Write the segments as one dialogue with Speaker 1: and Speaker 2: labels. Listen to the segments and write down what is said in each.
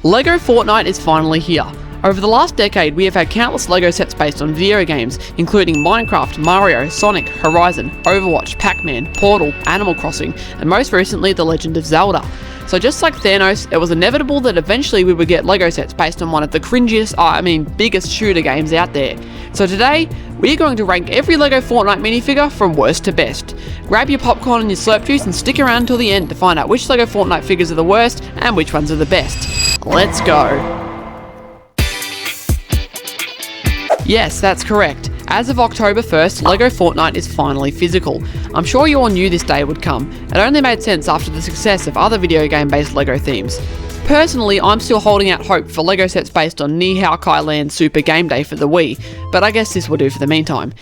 Speaker 1: LEGO Fortnite is finally here. Over the last decade, we have had countless LEGO sets based on video games, including Minecraft, Mario, Sonic, Horizon, Overwatch, Pac-Man, Portal, Animal Crossing, and most recently The Legend of Zelda. So just like Thanos, it was inevitable that eventually we would get LEGO sets based on one of the biggest shooter games out there. So today, we're going to rank every LEGO Fortnite minifigure from worst to best. Grab your popcorn and your slurp juice and stick around until the end to find out which LEGO Fortnite figures are the worst and which ones are the best. Let's go! Yes, that's correct. As of October 1st, LEGO Fortnite is finally physical. I'm sure you all knew this day would come. It only made sense after the success of other video game based LEGO themes. Personally, I'm still holding out hope for LEGO sets based on Ni Hao Kai Land Super Game Day for the Wii, but I guess this will do for the meantime.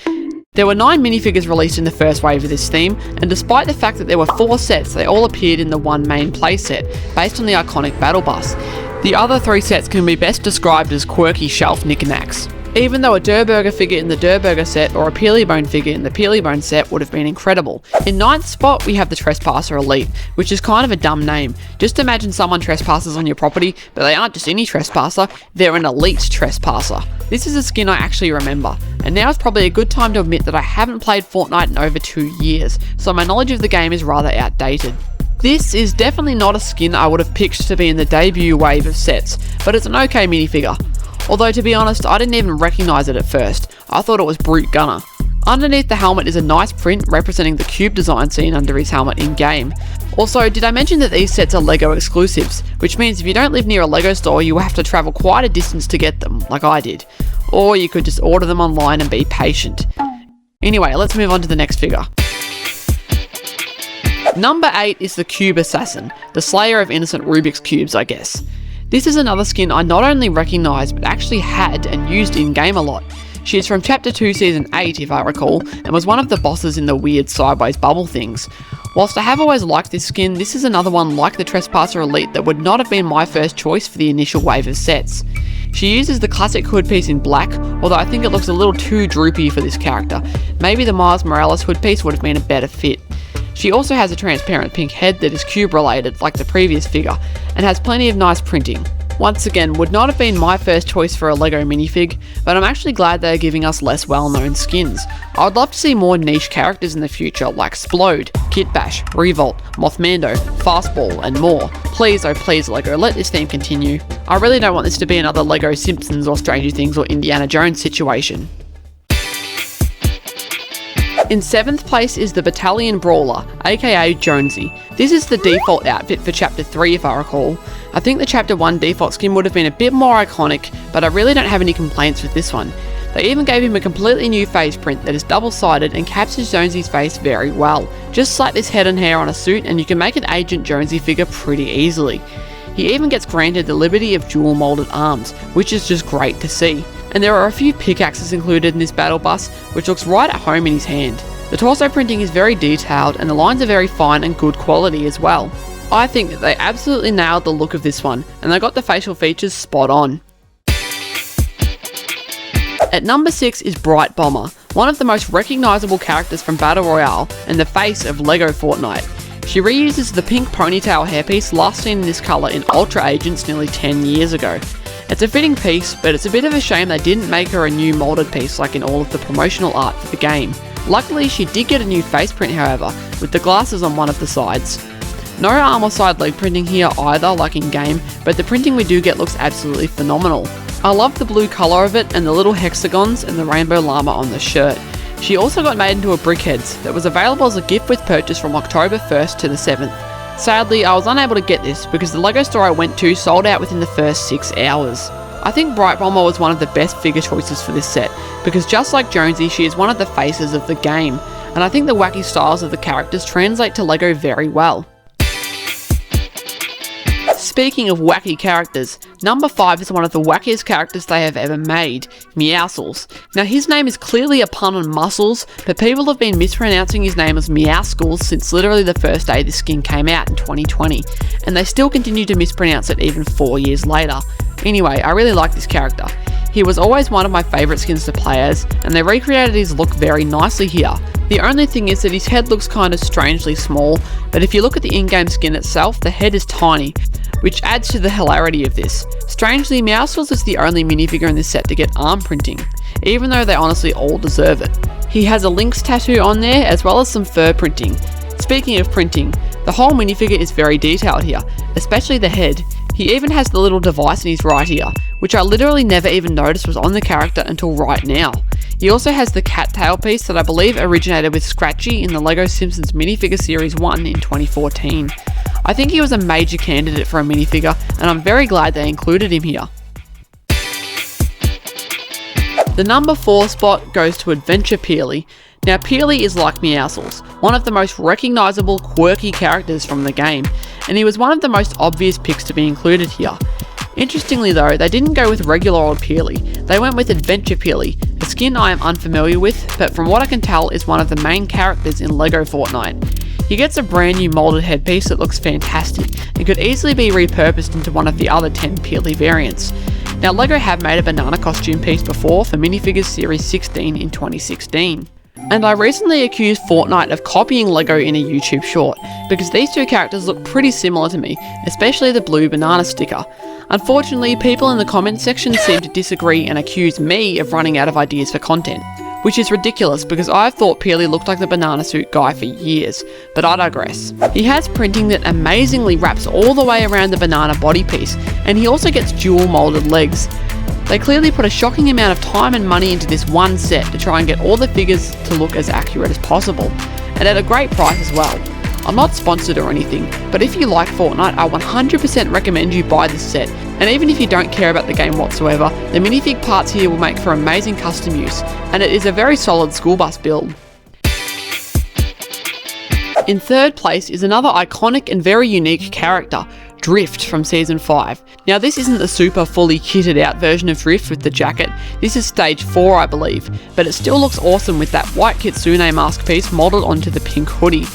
Speaker 1: There were 9 minifigures released in the first wave of this theme, and despite the fact that there were 4 sets, they all appeared in the one main playset, based on the iconic Battle Bus. The other 3 sets can be best described as quirky shelf knickknacks. Even though a Durr Burger figure in the Durr Burger set or a Peelybone figure in the Peelybone set would have been incredible. In 9th spot, we have the Trespasser Elite, which is kind of a dumb name. Just imagine someone trespasses on your property, but they aren't just any trespasser, they're an elite trespasser. This is a skin I actually remember, and now is probably a good time to admit that I haven't played Fortnite in over 2 years, so my knowledge of the game is rather outdated. This is definitely not a skin I would have picked to be in the debut wave of sets, but it's an okay minifigure. Although to be honest, I didn't even recognise it at first. I thought it was Brute Gunner. Underneath the helmet is a nice print representing the cube design seen under his helmet in game. Also, did I mention that these sets are LEGO exclusives, which means if you don't live near a LEGO store, you will have to travel quite a distance to get them, like I did. Or you could just order them online and be patient. Anyway, let's move on to the next figure. Number 8 is the Cube Assassin, the slayer of innocent Rubik's Cubes, I guess. This is another skin I not only recognised but actually had and used in game a lot. She is from Chapter 2 Season 8 if I recall, and was one of the bosses in the weird sideways bubble things. Whilst I have always liked this skin, this is another one like the Trespasser Elite that would not have been my first choice for the initial wave of sets. She uses the classic hood piece in black, although I think it looks a little too droopy for this character. Maybe the Miles Morales hood piece would have been a better fit. She also has a transparent pink head that is cube related like the previous figure, and has plenty of nice printing. Once again, would not have been my first choice for a LEGO minifig, but I'm actually glad they are giving us less well-known skins. I would love to see more niche characters in the future like Splode, Kit Bash, Revolt, Mothmando, Fastball, and more. Please, oh please LEGO, let this theme continue. I really don't want this to be another LEGO Simpsons or Stranger Things or Indiana Jones situation. In 7th place is the Battalion Brawler, aka Jonesy. This is the default outfit for Chapter 3 if I recall. I think the Chapter 1 default skin would have been a bit more iconic, but I really don't have any complaints with this one. They even gave him a completely new face print that is double-sided and captures Jonesy's face very well. Just slap this head and hair on a suit and you can make an Agent Jonesy figure pretty easily. He even gets granted the liberty of dual moulded arms, which is just great to see. And there are a few pickaxes included in this battle bus, which looks right at home in his hand. The torso printing is very detailed and the lines are very fine and good quality as well. I think that they absolutely nailed the look of this one, and they got the facial features spot on. At number 6 is Bright Bomber, one of the most recognisable characters from Battle Royale and the face of LEGO Fortnite. She reuses the pink ponytail hairpiece last seen in this colour in Ultra Agents nearly 10 years ago. It's a fitting piece, but it's a bit of a shame they didn't make her a new moulded piece like in all of the promotional art for the game. Luckily, she did get a new face print however, with the glasses on one of the sides. No arm or side leg printing here either like in game, but the printing we do get looks absolutely phenomenal. I love the blue colour of it and the little hexagons and the rainbow llama on the shirt. She also got made into a Brickheads that was available as a gift with purchase from October 1st to the 7th. Sadly, I was unable to get this because the LEGO store I went to sold out within the first 6 hours. I think Bright Bomber was one of the best figure choices for this set, because just like Jonesy, she is one of the faces of the game, and I think the wacky styles of the characters translate to LEGO very well. Speaking of wacky characters, number 5 is one of the wackiest characters they have ever made, Meowscles. Now his name is clearly a pun on muscles, but people have been mispronouncing his name as Meowscles since literally the first day this skin came out in 2020, and they still continue to mispronounce it even 4 years later. Anyway, I really like this character. He was always one of my favourite skins to play as, and they recreated his look very nicely here. The only thing is that his head looks kind of strangely small, but if you look at the in-game skin itself, the head is tiny, which adds to the hilarity of this. Strangely, Meowscles is the only minifigure in this set to get arm printing, even though they honestly all deserve it. He has a Lynx tattoo on there, as well as some fur printing. Speaking of printing, the whole minifigure is very detailed here, especially the head. He even has the little device in his right ear, which I literally never even noticed was on the character until right now. He also has the cat tail piece that I believe originated with Scratchy in the LEGO Simpsons minifigure series 1 in 2014. I think he was a major candidate for a minifigure, and I'm very glad they included him here. The number 4 spot goes to Adventure Peely. Now Peely is like Meowscles, one of the most recognisable quirky characters from the game, and he was one of the most obvious picks to be included here. Interestingly though, they didn't go with regular old Peely, they went with Adventure Peely, a skin I am unfamiliar with, but from what I can tell is one of the main characters in LEGO Fortnite. He gets a brand new moulded headpiece that looks fantastic and could easily be repurposed into one of the other 10 Peely variants. Now LEGO have made a banana costume piece before for minifigures series 16 in 2016. And I recently accused Fortnite of copying LEGO in a YouTube short, because these two characters look pretty similar to me, especially the blue banana sticker. Unfortunately, people in the comments section seem to disagree and accuse me of running out of ideas for content, which is ridiculous because I've thought Peely looked like the banana suit guy for years, but I digress. He has printing that amazingly wraps all the way around the banana body piece, and he also gets dual moulded legs. They clearly put a shocking amount of time and money into this one set to try and get all the figures to look as accurate as possible, and at a great price as well. I'm not sponsored or anything, but if you like Fortnite, I 100% recommend you buy this set, and even if you don't care about the game whatsoever, the minifig parts here will make for amazing custom use, and it is a very solid school bus build. In third place is another iconic and very unique character, Drift from Season 5. Now this isn't the super fully kitted out version of Drift with the jacket, this is stage 4 I believe, but it still looks awesome with that white kitsune mask piece modelled onto the pink hoodie.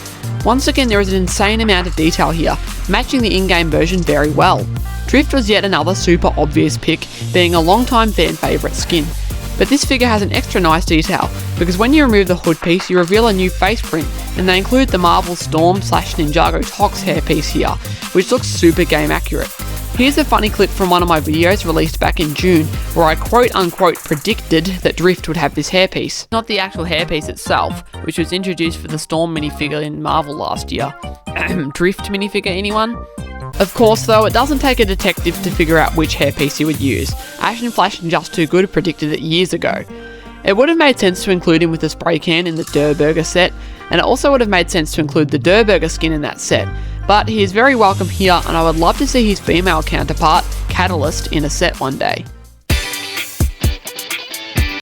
Speaker 1: Once again, there is an insane amount of detail here, matching the in-game version very well. Drift was yet another super obvious pick, being a long-time fan favourite skin. But this figure has an extra nice detail, because when you remove the hood piece you reveal a new face print, and they include the Marvel Storm / Ninjago Tox hairpiece here, which looks super game accurate. Here's a funny clip from one of my videos released back in June, where I quote unquote predicted that Drift would have this hairpiece. Not the actual hairpiece itself, which was introduced for the Storm minifigure in Marvel last year. Drift minifigure, anyone? Of course though, it doesn't take a detective to figure out which hairpiece he would use. Ash and Flash and Just Too Good predicted it years ago. It would have made sense to include him with the spray can in the Durr Burger set, and it also would have made sense to include the Durr Burger skin in that set, but he is very welcome here and I would love to see his female counterpart, Catalyst, in a set one day.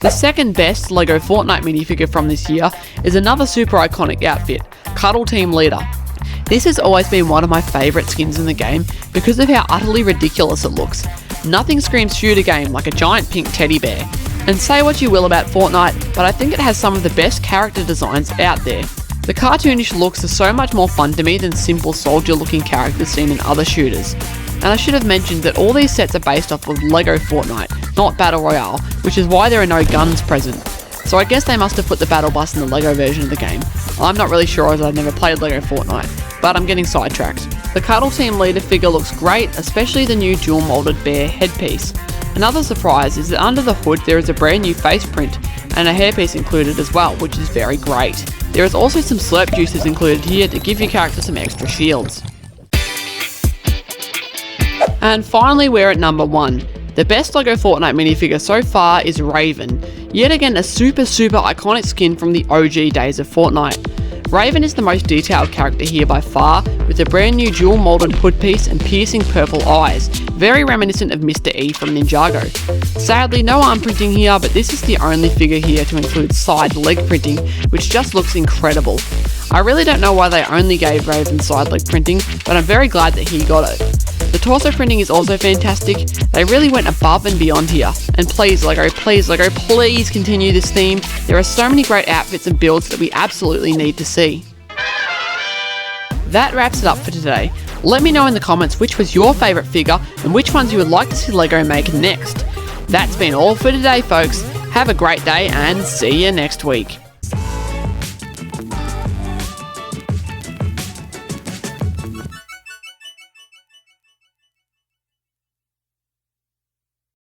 Speaker 1: The second best LEGO Fortnite minifigure from this year is another super iconic outfit, Cuddle Team Leader. This has always been one of my favourite skins in the game because of how utterly ridiculous it looks. Nothing screams shooter game like a giant pink teddy bear. And say what you will about Fortnite, but I think it has some of the best character designs out there. The cartoonish looks are so much more fun to me than simple soldier looking characters seen in other shooters. And I should have mentioned that all these sets are based off of LEGO Fortnite, not Battle Royale, which is why there are no guns present. So I guess they must have put the battle bus in the LEGO version of the game. I'm not really sure as I've never played LEGO Fortnite, but I'm getting sidetracked. The Cuddle Team Leader figure looks great, especially the new dual moulded bear headpiece. Another surprise is that under the hood there is a brand new face print and a hairpiece included as well, which is very great. There is also some slurp juices included here to give your character some extra shields. And finally we're at number 1. The best LEGO Fortnite minifigure so far is Raven. Yet again a super iconic skin from the OG days of Fortnite. Raven is the most detailed character here by far, with a brand new dual moulded hood piece and piercing purple eyes, very reminiscent of Mr. E from Ninjago. Sadly no arm printing here, but this is the only figure here to include side leg printing, which just looks incredible. I really don't know why they only gave Raven side leg printing, but I'm very glad that he got it. The torso printing is also fantastic. They really went above and beyond here. And please LEGO, please continue this theme. There are so many great outfits and builds that we absolutely need to see. That wraps it up for today. Let me know in the comments which was your favourite figure and which ones you would like to see LEGO make next. That's been all for today folks. Have a great day and see you next week.